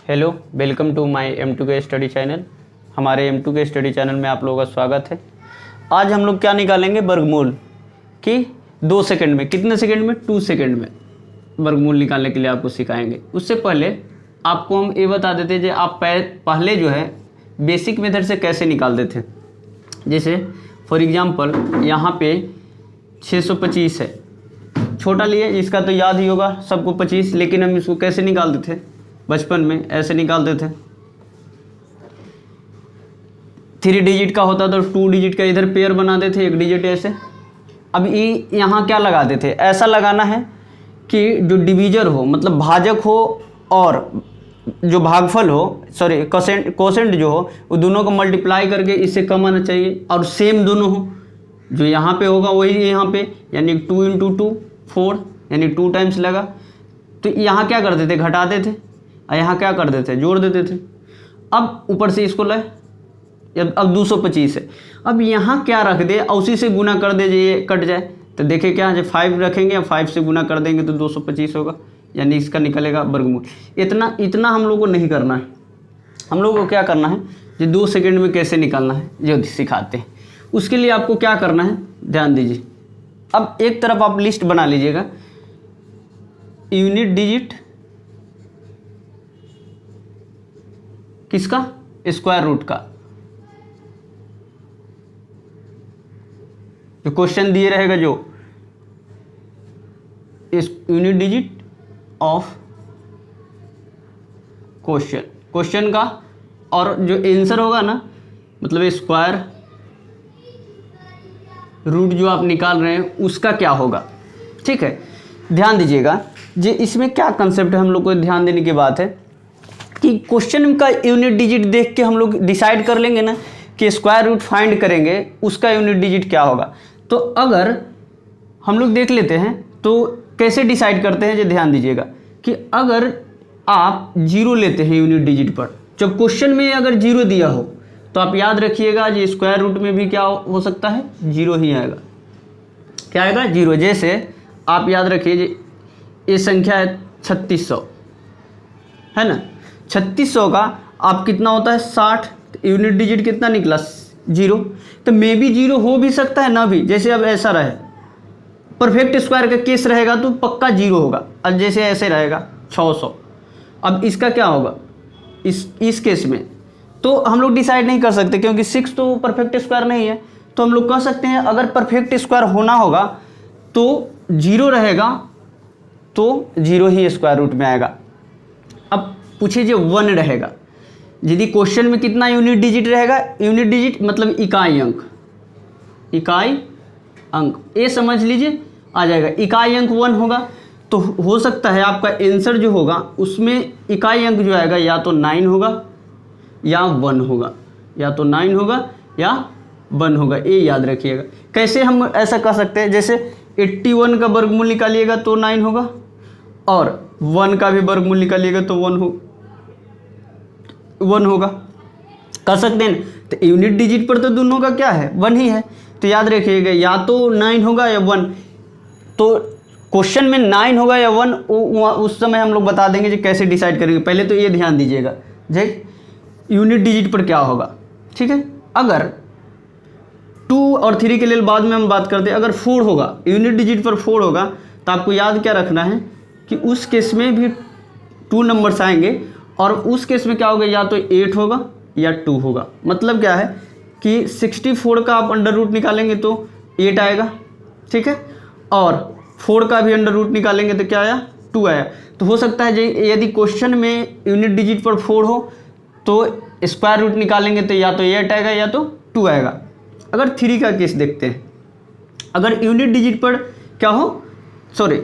Hello, welcome to my M2K study channel. हमारे M2K study channel में आप लोगों का स्वागत है। आज हम लोग क्या निकालेंगे, वर्गमूल की 2 सेकंड में। कितने सेकंड में? 2 सेकंड में वर्गमूल निकालने के लिए आपको सिखाएंगे। उससे पहले आपको हम ये बता देते हैं कि आप पहले जो है बेसिक मेथड से कैसे निकालते थे। जैसे फॉर एग्जांपल यहाँ पे 625 है, छोटा लिए, इसका तो याद ही होगा सबको 25, लेकिन हम इसको कैसे निकालते थे बचपन में? ऐसे निकालते थे। 3 डिजिट का होता तो 2 डिजिट का इधर पेयर बनाते थे, 1 डिजिट ऐसे। अब ये यहाँ क्या लगाते थे? ऐसा लगाना है कि जो डिवीजर हो, मतलब भाजक हो, और जो भागफल हो, सॉरी कोसेंट जो हो, वो दोनों को मल्टीप्लाई करके इससे कम आना चाहिए, और सेम दोनों हो। जो यहाँ पे होगा वही यहाँ पे, यानी 2 × 2 4, यानी 2 टाइम्स लगा। तो यहाँ क्या करते थे? घटाते थे। और यहाँ क्या करते थे? जोड़ देते थे। अब ऊपर से इसको लाए, अब 225 है। अब यहाँ क्या रख दे, उसी से गुना कर दे, ये कट जाए। तो देखिए क्या, जब 5 रखेंगे, 5 से गुना कर देंगे तो 225 होगा, यानी इसका निकलेगा वर्गमूल। इतना हम लोग को नहीं करना है। हम लोग को क्या करना है, ये 2 सेकंड में कैसे निकालना है जो सिखाते हैं। उसके लिए आपको क्या करना है, ध्यान दीजिए। अब एक तरफ आप लिस्ट बना लीजिएगा, यूनिट डिजिट किसका? स्क्वायर रूट का। जो क्वेश्चन दिए रहेगा, जो इस यूनिट डिजिट ऑफ क्वेश्चन का, और जो आंसर होगा ना, मतलब स्क्वायर रूट जो आप निकाल रहे हैं उसका क्या होगा। ठीक है, ध्यान दीजिएगा। जे इसमें क्या कंसेप्ट है, हम लोग को ध्यान देने की बात है कि क्वेश्चन का यूनिट डिजिट देख के हम लोग डिसाइड कर लेंगे ना कि स्क्वायर रूट फाइंड करेंगे उसका यूनिट डिजिट क्या होगा। तो अगर हम लोग देख लेते हैं तो कैसे डिसाइड करते हैं, जो ध्यान दीजिएगा कि अगर आप 0 लेते हैं यूनिट डिजिट पर, जब क्वेश्चन में अगर 0 दिया हो तो आप याद रखिएगा जी स्क्वायर रूट में भी क्या हो सकता है, 0 ही आएगा। क्या आएगा? 0। जैसे आप याद रखिए जी, ये संख्या है 3600, है ना। 3600 का आप कितना होता है, 60। यूनिट डिजिट कितना निकला? 0। तो मे भी 0 हो भी सकता है ना भी। जैसे अब ऐसा रहे, परफेक्ट स्क्वायर का केस रहेगा तो पक्का 0 होगा। अब जैसे ऐसे रहेगा 600, अब इसका क्या होगा इस केस में? तो हम लोग डिसाइड नहीं कर सकते, क्योंकि 6 तो परफेक्ट स्क्वायर नहीं है। तो हम लोग कह सकते हैं अगर परफेक्ट स्क्वायर होना होगा तो 0 रहेगा, तो 0 ही स्क्वायर रूट में आएगा। अब पूछिए जो 1 रहेगा, यदि क्वेश्चन में कितना यूनिट डिजिट रहेगा? यूनिट डिजिट मतलब इकाई अंक, ये समझ लीजिए आ जाएगा। इकाई अंक 1 होगा, तो हो सकता है आपका आंसर जो होगा उसमें इकाई अंक जो आएगा या तो 9 होगा या 1 होगा, या तो 9 होगा या 1 होगा। ये याद रखिएगा। कैसे हम ऐसा कर सकते हैं? जैसे 81 का वर्गमूल निकालिएगा तो 9 होगा, और 1 का भी वर्गमूल निकालिएगा तो 1 होगा। कर सकते हैं। तो यूनिट डिजिट पर तो दोनों का क्या है, 1 ही है। तो याद रखिएगा या तो 9 होगा या 1। तो क्वेश्चन में 9 होगा या 1, उस समय हम लोग बता देंगे कि कैसे डिसाइड करेंगे। पहले तो ये ध्यान दीजिएगा जे यूनिट डिजिट पर क्या होगा। ठीक है, अगर 2 और 3 के लिए बाद में हम बात करते हैं। अगर 4 होगा, यूनिट डिजिट पर 4 होगा, तो आपको याद क्या रखना है कि उस केस में भी 2 नंबर्स आएंगे, और उस केस में क्या होगा, या तो 8 होगा या 2 होगा। मतलब क्या है कि 64 का आप अंडर रूट निकालेंगे तो 8 आएगा। ठीक है, और 4 का भी अंडर रूट निकालेंगे तो क्या आया, 2 आया। तो हो सकता है यदि क्वेश्चन में यूनिट डिजिट पर 4 हो तो स्क्वायर रूट निकालेंगे तो या तो 8 आएगा या तो 2 आएगा। अगर 3 का केस देखते हैं, अगर यूनिट डिजिट पर क्या हो, सॉरी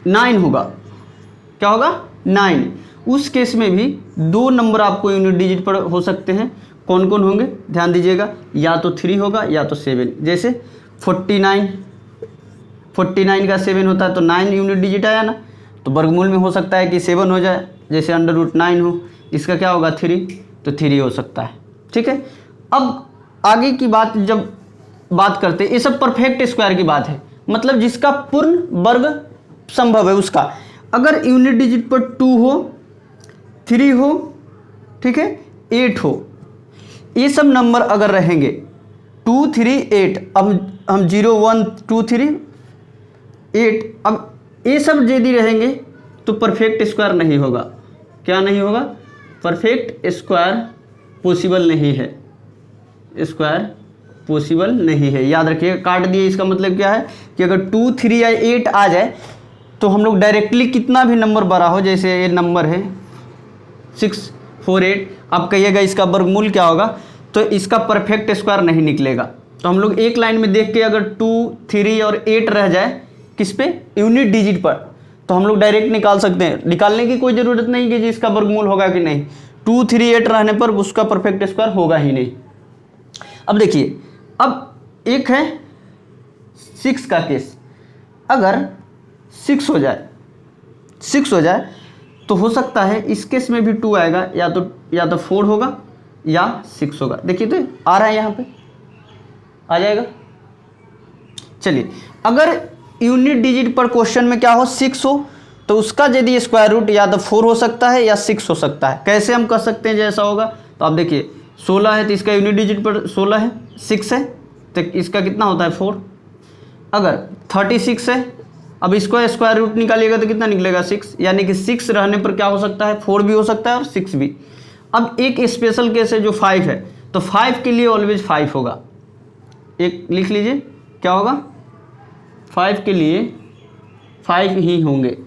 9 होगा, क्या होगा, 9। उस केस में भी 2 नंबर आपको यूनिट डिजिट पर हो सकते हैं। कौन कौन होंगे, ध्यान दीजिएगा। या तो 3 होगा या तो 7। जैसे 49 का 7 होता है तो 9 यूनिट डिजिट आया ना, तो वर्गमूल में हो सकता है कि 7 हो जाए। जैसे अंडर रूट 9 हो, इसका क्या होगा, 3, तो 3 हो सकता है। ठीक है, अब आगे की बात जब बात करते हैं, ये सब परफेक्ट स्क्वायर की बात है, मतलब जिसका पूर्ण वर्ग संभव है उसका। अगर यूनिट डिजिट पर 2 हो, 3 हो, ठीक है, 8 हो, ये सब नंबर अगर रहेंगे 2 3 8, अब हम 0 1 2 3 8, अब ये सब यदि रहेंगे तो परफेक्ट स्क्वायर नहीं होगा। क्या नहीं होगा? परफेक्ट स्क्वायर पॉसिबल नहीं है, स्क्वायर पॉसिबल नहीं है। याद रखिए, काट दिए इसका मतलब क्या है कि अगर 2 3 या 8 आ जाए तो हम लोग डायरेक्टली कितना भी नंबर बड़ा हो, जैसे ये नंबर है 6 4 8, आप कहिएगा इसका वर्गमूल क्या होगा, तो इसका परफेक्ट स्क्वायर नहीं निकलेगा। तो हम लोग एक लाइन में देख के अगर 2 3 और 8 रह जाए किस पे? यूनिट डिजिट पर, तो हम लोग डायरेक्ट निकाल सकते हैं। निकालने की कोई ज़रूरत नहीं कि इसका वर्गमूल होगा कि नहीं, 2 3 8 रहने पर उसका परफेक्ट स्क्वायर होगा ही नहीं। अब देखिए, अब एक है 6 का केस, अगर 6 हो जाए तो हो सकता है इस केस में भी 2 आएगा, या तो 4 होगा या 6 होगा। देखिए तो आ रहा है, यहाँ पे आ जाएगा। चलिए, अगर यूनिट डिजिट पर क्वेश्चन में क्या हो, 6 हो, तो उसका यदि स्क्वायर रूट या तो 4 हो सकता है या 6 हो सकता है। कैसे हम कर सकते हैं जैसा होगा, तो आप देखिए 16 है तो इसका यूनिट डिजिट पर 16 है, 6 है तो इसका कितना होता है 4। अगर 36 है, अब इसको स्क्वायर रूट निकालिएगा तो कितना निकलेगा 6, यानी कि 6 रहने पर क्या हो सकता है, 4 भी हो सकता है और 6 भी। अब एक स्पेशल केस है जो 5 है, तो 5 के लिए ऑलवेज 5 होगा। एक लिख लीजिए, क्या होगा, 5 के लिए 5 ही होंगे,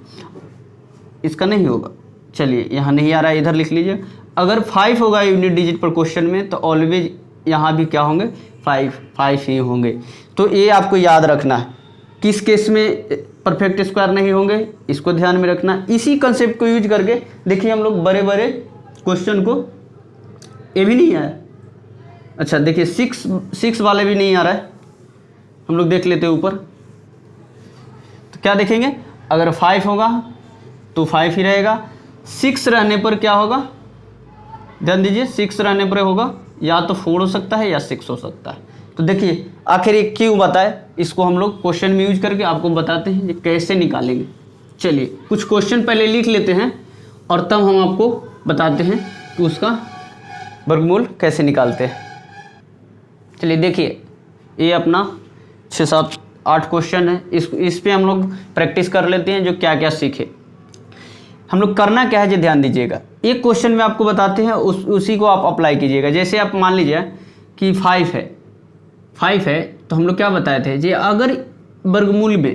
इसका नहीं होगा। चलिए, यहाँ नहीं आ रहा है, इधर लिख लीजिए। अगर 5 होगा यूनिट डिजिट पर क्वेश्चन में तो ऑलवेज यहाँ भी क्या होंगे, 5 ही होंगे। तो ये आपको याद रखना है, किस केस में परफेक्ट स्क्वायर नहीं होंगे, इसको ध्यान में रखना। इसी कंसेप्ट को यूज करके देखिए हम लोग बड़े बड़े क्वेश्चन को, ये भी नहीं आया, अच्छा देखिए 6 वाले भी नहीं आ रहा है, हम लोग देख लेते हैं ऊपर। तो क्या देखेंगे, अगर 5 होगा तो 5 ही रहेगा, 6 रहने पर क्या होगा, ध्यान दीजिए, 6 रहने पर होगा या तो 4 हो सकता है या 6 हो सकता है। तो देखिए आखिर ये क्यों बताए, इसको हम लोग क्वेश्चन में यूज करके आपको बताते हैं ये कैसे निकालेंगे। चलिए कुछ क्वेश्चन पहले लिख लेते हैं और तब हम आपको बताते हैं कि उसका वर्गमूल कैसे निकालते हैं। चलिए देखिए, ये अपना 6 7 8 क्वेश्चन है, इस पे हम लोग प्रैक्टिस कर लेते हैं जो क्या क्या सीखे। हम लोग करना क्या है, जो ध्यान दीजिएगा, एक क्वेश्चन में आपको बताते हैं उसी को आप अप्लाई कीजिएगा। जैसे आप मान लीजिए कि 5 है तो हम लोग क्या बताए थे, जी अगर वर्गमूल में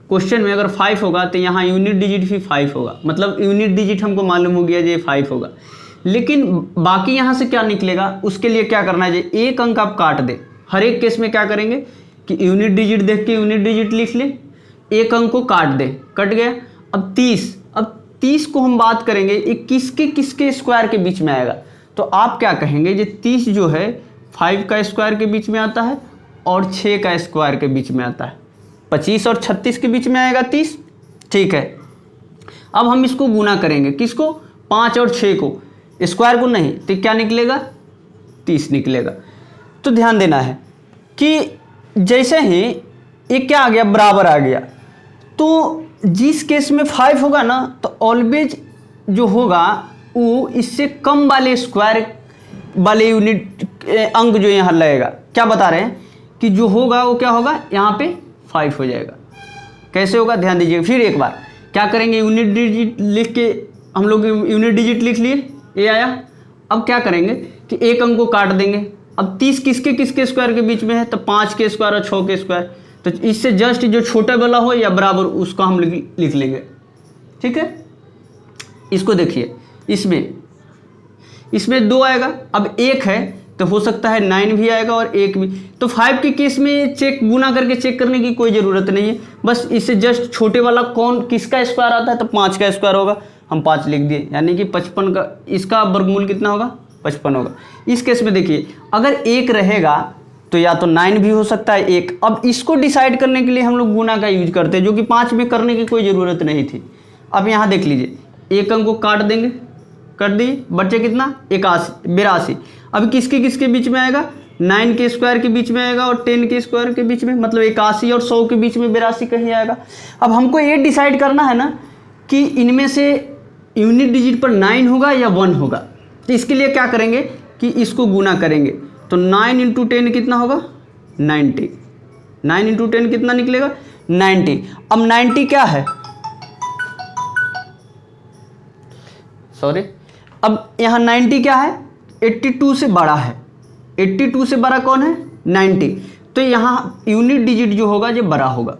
क्वेश्चन में अगर 5 होगा तो यहाँ यूनिट डिजिट भी 5 होगा, मतलब यूनिट डिजिट हमको मालूम हो गया जी 5 होगा। लेकिन बाकी यहाँ से क्या निकलेगा, उसके लिए क्या करना है, जी एक अंक आप काट दे। हर एक केस में क्या करेंगे कि यूनिट डिजिट देख के यूनिट डिजिट लिख ले, एक अंक को काट दे, कट गया। अब 30 को हम बात करेंगे ये किसके स्क्वायर के बीच में आएगा, तो आप क्या कहेंगे, ये 30 जो है 5 का स्क्वायर के बीच में आता है और 6 का स्क्वायर के बीच में आता है। 25 और 36 के बीच में आएगा 30, ठीक है। अब हम इसको गुना करेंगे, किसको, 5 और 6 को, स्क्वायर को नहीं, तो क्या निकलेगा 30 निकलेगा। तो ध्यान देना है कि जैसे ही ये क्या आ गया, बराबर आ गया, तो जिस केस में 5 होगा ना तो ऑलवेज जो होगा वो इससे कम वाले स्क्वायर वाले यूनिट अंक जो यहाँ लगेगा, क्या बता रहे हैं कि जो होगा वो क्या होगा, यहाँ पे 5 हो जाएगा। कैसे होगा, ध्यान दीजिए। फिर एक बार क्या करेंगे, यूनिट डिजिट लिख के हम लोग यूनिट डिजिट लिख लिए, ये आया। अब क्या करेंगे कि एक अंक को काट देंगे। अब 30 किसके स्क्वायर के बीच में है, तो 5 के स्क्वायर और 6 के स्क्वायर, तो इससे जस्ट जो छोटा वाला हो या बराबर उसका हम लिख लेंगे, ठीक है। इसको देखिए, इसमें 2 आएगा, अब 1 है तो हो सकता है 9 भी आएगा और 1 भी। तो 5 के केस में गुना करके चेक करने की कोई ज़रूरत नहीं है, बस इससे जस्ट छोटे वाला किसका स्क्वायर आता है, तो 5 का स्क्वायर होगा, हम 5 लिख दिए, यानी कि 55 का इसका वर्गमूल कितना होगा, 55 होगा। इस केस में देखिए अगर 1 रहेगा तो या तो 9 भी हो सकता है 1। अब इसको डिसाइड करने के लिए हम लोग गुना का यूज करते हैं, जो कि 5 में करने की कोई ज़रूरत नहीं थी। अब यहाँ देख लीजिए, एक अंक को काट देंगे, कर दी, बच्चे कितना 82। अब किसके बीच में आएगा, 9 के स्क्वायर के बीच में आएगा और 10 के स्क्वायर के बीच में, मतलब 81 और 100 के बीच में 82 कहीं आएगा। अब हमको ये डिसाइड करना है ना कि इनमें से यूनिट डिजिट पर 9 होगा या 1 होगा। तो इसके लिए क्या करेंगे कि इसको गुना करेंगे, तो 9 इंटू 10 कितना होगा 90, 9 इंटू 10 कितना निकलेगा 90। अब 90 क्या है, सॉरी, अब यहाँ 90 क्या है 82 से बड़ा है, 82 से बड़ा कौन है 90, तो यहाँ यूनिट डिजिट जो होगा ये बड़ा होगा,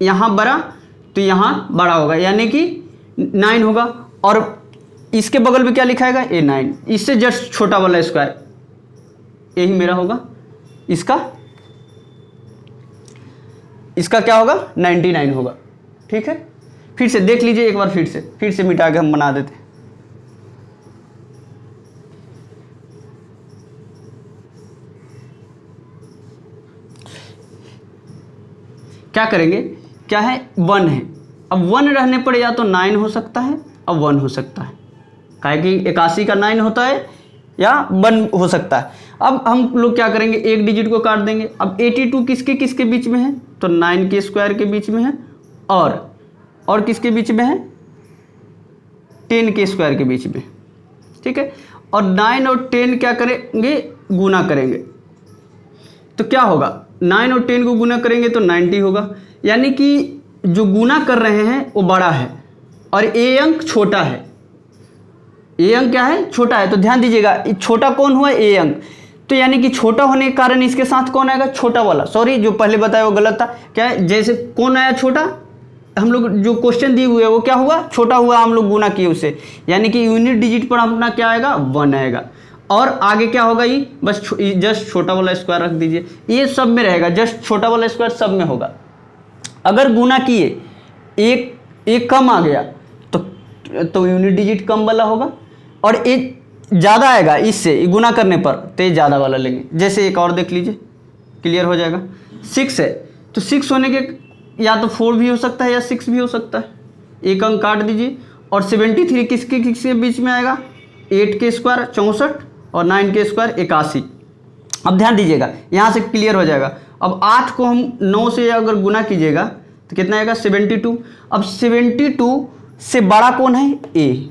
यहाँ बड़ा तो यहाँ बड़ा होगा, यानी कि 9 होगा। और इसके बगल में क्या लिखाएगा A9, इससे जस्ट छोटा वाला स्क्वायर, यही मेरा होगा, इसका क्या होगा 99 होगा। ठीक है, फिर से देख लीजिए एक बार, फिर से मिटा के हम बना देते हैं। क्या करेंगे, क्या है 1 है, अब 1 रहने पर या तो 9 हो सकता है अब 1 हो सकता है, काहे कि 81 का 9 होता है या 1 हो सकता है। अब हम लोग क्या करेंगे, एक डिजिट को काट देंगे। अब 82 किसके किसके बीच में है, तो 9 के स्क्वायर के बीच में है, और किसके बीच में है 10 के स्क्वायर के बीच में। ठीक है, और 9 और 10 क्या करेंगे गुना करेंगे, तो क्या होगा 9 और 10 को गुना करेंगे तो 90 होगा, यानी कि जो गुना कर रहे हैं वो बड़ा है और ए अंक छोटा है। ए अंक क्या है छोटा है, तो ध्यान दीजिएगा छोटा कौन हुआ ए अंक, तो यानी कि छोटा होने के कारण इसके साथ कौन आएगा छोटा वाला, सॉरी जो पहले बताया वो गलत था। क्या है, जैसे कौन आया छोटा, हम लोग जो क्वेश्चन दिए हुए वो क्या हुआ छोटा हुआ, हम लोग गुना किए उससे, यानी कि यूनिट डिजिट पर अपना क्या आएगा 1 आएगा, और आगे क्या होगा ये बस जस्ट छोटा वाला स्क्वायर रख दीजिए, ये सब में रहेगा, जस्ट छोटा वाला स्क्वायर सब में होगा। अगर गुना किए एक कम आ गया तो यूनिट डिजिट कम वाला होगा, और एक ज़्यादा आएगा इससे गुना करने पर तो ये ज़्यादा वाला लेंगे। जैसे एक और देख लीजिए, क्लियर हो जाएगा। 6 है तो 6 होने के या तो 4 भी हो सकता है या 6 भी हो सकता है, एक अंक काट दीजिए। और 73 किसके किसके बीच में आएगा, 8 के स्क्वायर 64 और 9 के स्क्वायर 81। अब ध्यान दीजिएगा यहाँ से क्लियर हो जाएगा। अब 8 को हम 9 से अगर गुना कीजिएगा तो कितना आएगा 72। अब 72 से बड़ा कौन है ए,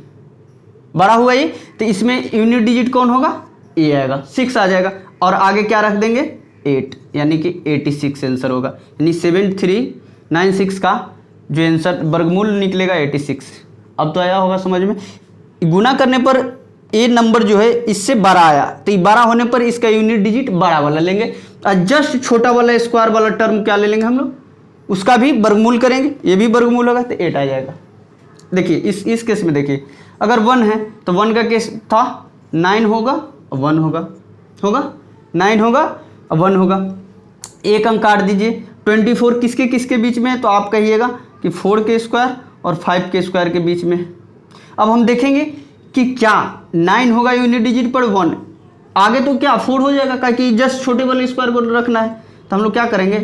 बड़ा हुआ ये, तो इसमें यूनिट डिजिट कौन होगा ए आएगा, 6 आ जाएगा, और आगे क्या रख देंगे 8, यानी कि 86 आंसर होगा। यानी 7396 का जो आंसर वर्गमूल निकलेगा 86। अब तो आया होगा समझ में, गुना करने पर ए नंबर जो है इससे बड़ा आया, तो ये बड़ा होने पर इसका यूनिट डिजिट बड़ा वाला लेंगे, और जस्ट छोटा वाला स्क्वायर वाला टर्म क्या ले लेंगे हम लोग, उसका भी वर्गमूल करेंगे, ये भी वर्गमूल होगा तो 8 आ जाएगा। देखिए इस केस में देखिए, अगर 1 है तो 1 का केस था 9 होगा और 1 होगा 9 होगा और 1 होगा। एक अंक काट दीजिए। 24 किसके किसके बीच में है, तो आप कहिएगा कि 4 के स्क्वायर और 5 के स्क्वायर के बीच में। अब हम देखेंगे कि क्या 9 होगा यूनिट डिजिट पर 1, आगे तो क्या 4 हो जाएगा, क्योंकि जस्ट छोटे वाले स्क्वायर को रखना है। तो हम लोग क्या करेंगे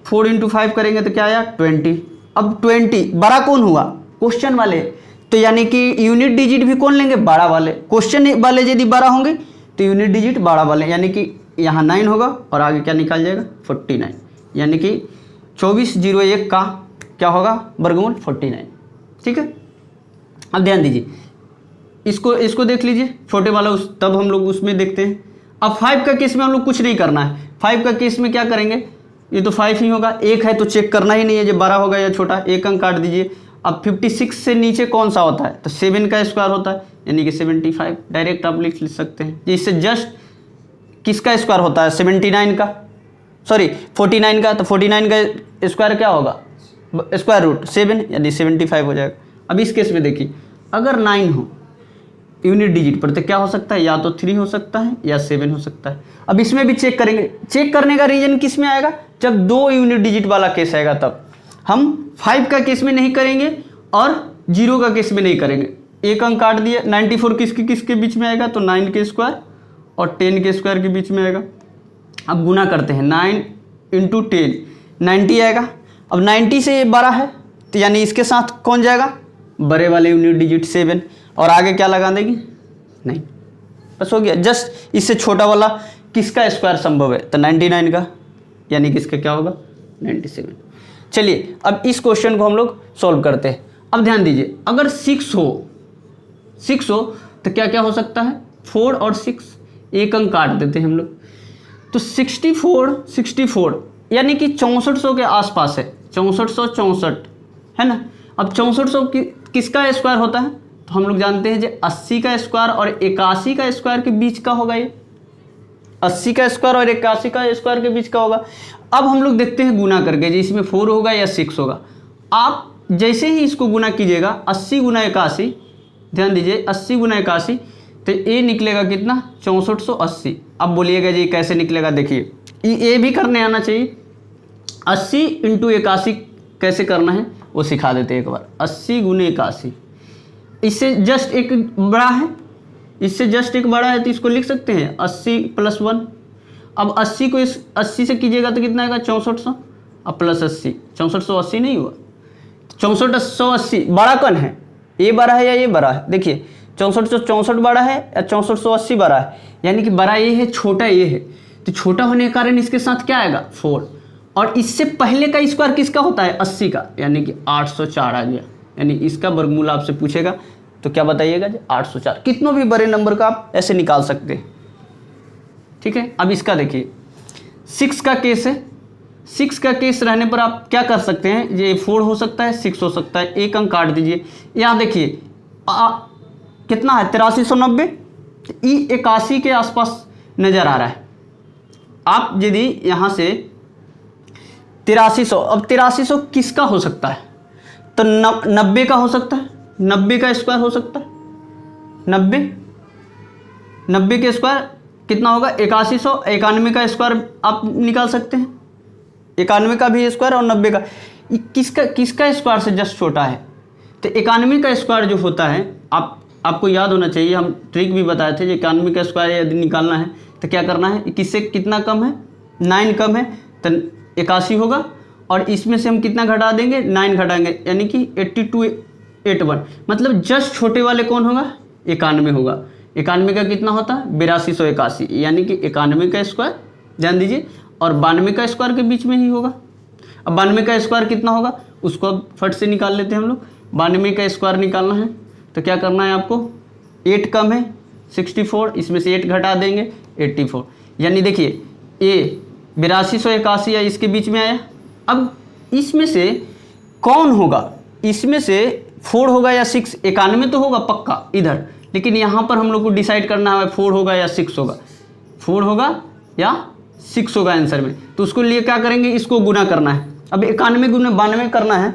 4 × 5 करेंगे तो क्या आया 20। अब 20 बड़ा कौन हुआ क्वेश्चन वाले, तो यानी कि यूनिट डिजिट भी कौन लेंगे बड़ा वाले, क्वेश्चन वाले यदि बड़ा होंगे तो यूनिट डिजिट बड़ा वाले, यानी कि यहाँ 9 होगा और आगे क्या निकाल जाएगा 49, यानी कि 2401 का क्या होगा वर्गमूल 49। ठीक है, अब ध्यान दीजिए इसको देख लीजिए छोटे वाला तब हम लोग उसमें देखते हैं। अब 5 का केस में हम लोग कुछ नहीं करना है। 5 का केस में क्या करेंगे, ये तो 5 ही होगा, 1 है तो चेक करना ही नहीं है जो बड़ा होगा या छोटा, एक अंक काट दीजिए। अब 56 से नीचे कौन सा होता है, तो 7 का स्क्वायर होता है, यानी कि 75 डायरेक्ट आप लिख सकते हैं। इससे जस्ट किसका स्क्वायर होता है 79 का, सॉरी 49 का, तो 49 का स्क्वायर क्या होगा स्क्वायर रूट 7, यानी 75 हो जाएगा। अब इस केस में देखिए अगर 9 हो यूनिट डिजिट पर तो क्या हो सकता है, या तो 3 हो सकता है या 7 हो सकता है। अब इसमें भी चेक करेंगे, चेक करने का रीजन किस में आएगा, जब 2 यूनिट डिजिट वाला केस आएगा तब। हम 5 का केस में नहीं करेंगे और 0 का केस में नहीं करेंगे। एक अंक काट दिया। 94 किसके किसके बीच में आएगा, तो 9 के स्क्वायर और 10 के स्क्वायर के बीच में आएगा। अब गुना करते हैं 9 × 10 90 आएगा। अब 90 से ये बड़ा है तो यानी इसके साथ कौन जाएगा बड़े वाले यूनिट डिजिट 7, और आगे क्या लगा देंगे 9, बस हो गया। जस्ट इससे छोटा वाला किसका स्क्वायर संभव है, तो 99 का, यानी कि इसका क्या होगा 97। चलिए अब इस क्वेश्चन को हम लोग सॉल्व करते हैं। अब ध्यान दीजिए, अगर 6 हो तो क्या क्या हो सकता है, 4 और 6, एक अंक काट देते हैं हम लोग, तो 64 यानी कि 6400 के आसपास है, 6464 है ना। अब 6400 किसका स्क्वायर होता है, तो हम लोग जानते हैं जो 80 का स्क्वायर और 81 का स्क्वायर के बीच का होगा, ये 80 का स्क्वायर और 81 का स्क्वायर के बीच का होगा। अब हम लोग देखते हैं गुना करके, जी इसमें 4 होगा या 6 होगा। आप जैसे ही इसको गुना कीजिएगा, 80 गुना 81, ध्यान दीजिए 80 गुना 81, तो ये निकलेगा कितना, 6480। अब बोलिएगा जी कैसे निकलेगा, देखिए ये भी करने आना चाहिए। 80 इंटू 81 कैसे करना है वो सिखा देते हैं एक बार। 80 गुने 81, इससे जस्ट एक बड़ा है, इससे जस्ट एक बड़ा है, तो इसको लिख सकते हैं 80 + 1। अब 80 को इस 80 से कीजिएगा तो कितना आएगा, 6400, अब प्लस 80, 6480 नहीं हुआ, 6480 बड़ा कौन है, ये बड़ा है या ये बड़ा है, देखिए 6464 बड़ा है या 6480 बड़ा है, यानी कि बड़ा ये है छोटा ये है, तो छोटा होने के कारण इसके साथ क्या आएगा 4, और इससे पहले का स्क्वायर किसका होता है 80 का, यानी कि 804 आ गया। यानी इसका वर्गमूल आपसे पूछेगा तो क्या बताइएगा जी 804। कितनों भी बड़े नंबर का आप ऐसे निकाल सकते हैं, ठीक है। अब इसका देखिए 6 का केस है, 6 का केस रहने पर आप क्या कर सकते हैं, ये 4 हो सकता है 6 हो सकता है, एक अंक काट दीजिए। यहाँ देखिए कितना है 8390, ई 81 के आसपास नज़र आ रहा है। आप यदि यहाँ से 8300, अब 8300 किसका हो सकता है, तो 90 का हो सकता है, 90 का स्क्वायर हो सकता है, 90 के स्क्वायर कितना होगा 8100, 91 का स्क्वायर आप निकाल सकते हैं, 91 का भी स्क्वायर और 90 का, किसका स्क्वायर से जस्ट छोटा है, तो 91 का स्क्वायर जो होता है आपको याद होना चाहिए, हम ट्रिक भी बताए थे, 91 का स्क्वायर यदि निकालना है तो क्या करना है, किससे कितना कम है 9 कम है तो 81 होगा, और इसमें से हम कितना घटा देंगे 9 घटाएंगे, यानी कि 8281, मतलब जस्ट छोटे वाले कौन होगा 91 होगा। 91 का कितना होता है 8281, यानी कि 91 का स्क्वायर ध्यान दीजिए और 92 का स्क्वायर के बीच में ही होगा। अब 92 का स्क्वायर कितना होगा उसको अब फट से निकाल लेते हैं हम लोग। 92 का स्क्वायर निकालना है तो क्या करना है आपको, 8 कम है 64, इसमें से 8 घटा देंगे 84, यानी देखिए ये 8281 या इसके बीच में आया। अब इसमें से कौन होगा, इसमें से 4 होगा या 6, 91 तो होगा पक्का इधर, लेकिन यहाँ पर हम लोग को डिसाइड करना है 4 होगा या 6 होगा, 4 होगा या 6 होगा आंसर में। तो उसको लिए क्या करेंगे, इसको गुना करना है। अब 91 गुना 92 करना है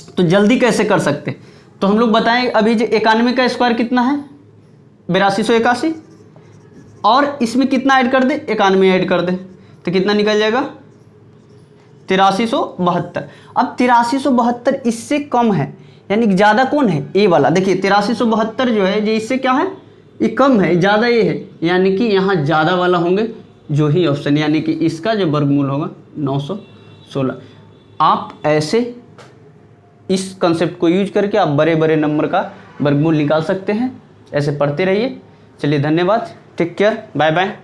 तो जल्दी कैसे कर सकते, तो हम लोग बताएं अभी जो 91 का स्क्वायर कितना है 8281, और इसमें कितना ऐड कर दे 91 ऐड कर दे तो कितना निकल जाएगा 8372। अब 8372 इससे कम है, यानी कि ज़्यादा कौन है ए वाला, देखिए 8372 जो है ये इससे क्या है ये कम है, ज़्यादा ये है, यानी कि यहाँ ज़्यादा वाला होंगे जो ही ऑप्शन, यानी कि इसका जो वर्गमूल होगा 916। आप ऐसे इस कंसेप्ट को यूज करके आप बड़े बड़े नंबर का वर्गमूल निकाल सकते हैं। ऐसे पढ़ते रहिए। चलिए धन्यवाद, टेक केयर, बाय बाय।